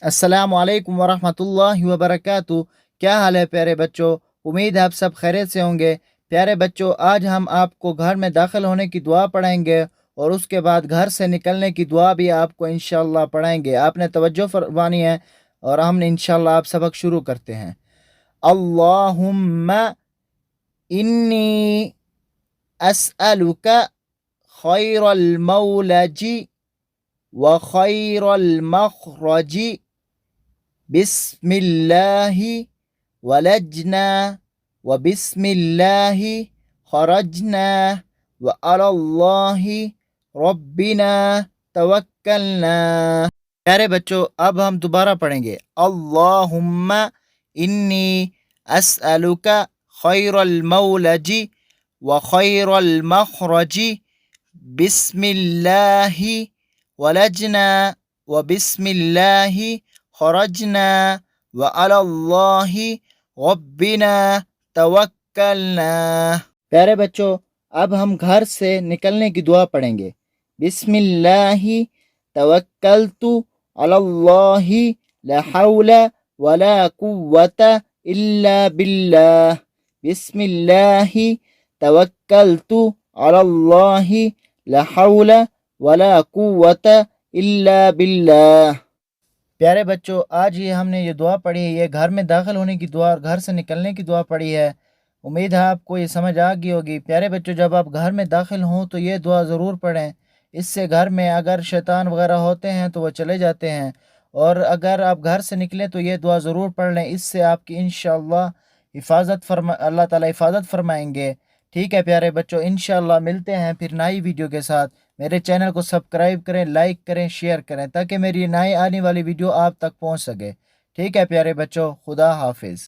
अस्सलाम वालेकुम वरहमतुल्लाहि वबरकातुह। क्या हाल है प्यारे बच्चों? उम्मीद है आप सब खैरियत से होंगे। प्यारे बच्चों, आज हम आपको घर में दाखिल होने की दुआ पढ़ाएंगे और उसके बाद घर से निकलने की दुआ भी आपको इंशाअल्लाह पढ़ाएंगे। आपने तवज्जो फरमानी है और हमने इंशाअल्लाह आप सबक शुरू करते हैं। अल्लाहुम्मा इन्नी अस्अलुका खैरल मौलजी व खैरल मखरजी बिस्मिल्लाहि वलजना व बिस्मिल्लाहि खरजना व अलल्लाहि रब्बिना तवक्कलना। प्यारे बच्चों, अब हम दोबारा पढ़ेंगे। अल्लाहुम्मा इन्नी अस्अलुका खैरल मौलजी व खैरल मखरजी बिस्मिल्लाहि वलजना व बिस्मिल्लाहि खरजना व अलल्लाहि रब्बिना तवक्कलना। प्यारे बच्चों, अब हम घर से निकलने की दुआ पढ़ेंगे। बिस्मिल्लाहि तवक्कलतु अलल्लाहि ला हौला वला कुव्वता इल्ला बिल्लाह। बिस्मिल्लाहि तवक्कलतु अलल्लाहि ला हौला वला कुव्वता इल्ला बिल्लाह। प्यारे बच्चों, आज हमने ये दुआ पढ़ी है, ये घर में दाखिल होने की दुआ और घर से निकलने की दुआ पढ़ी है। उम्मीद है आपको ये समझ आ गई होगी। प्यारे बच्चों, जब आप घर में दाखिल हों तो ये दुआ ज़रूर पढ़ें। इससे घर में अगर शैतान वगैरह होते हैं तो वो चले जाते हैं, और अगर आप घर से निकलें तो ये दुआ ज़रूर पढ़ लें। इससे आपकी इंशाअल्लाह अल्लाह ताला हिफाजत फरमाएंगे। ठीक है प्यारे बच्चों, इंशाअल्लाह मिलते हैं फिर नई वीडियो के साथ। मेरे चैनल को सब्सक्राइब करें, लाइक करें, शेयर करें ताकि मेरी नई आने वाली वीडियो आप तक पहुंच सके। ठीक है प्यारे बच्चों, खुदा हाफिज़।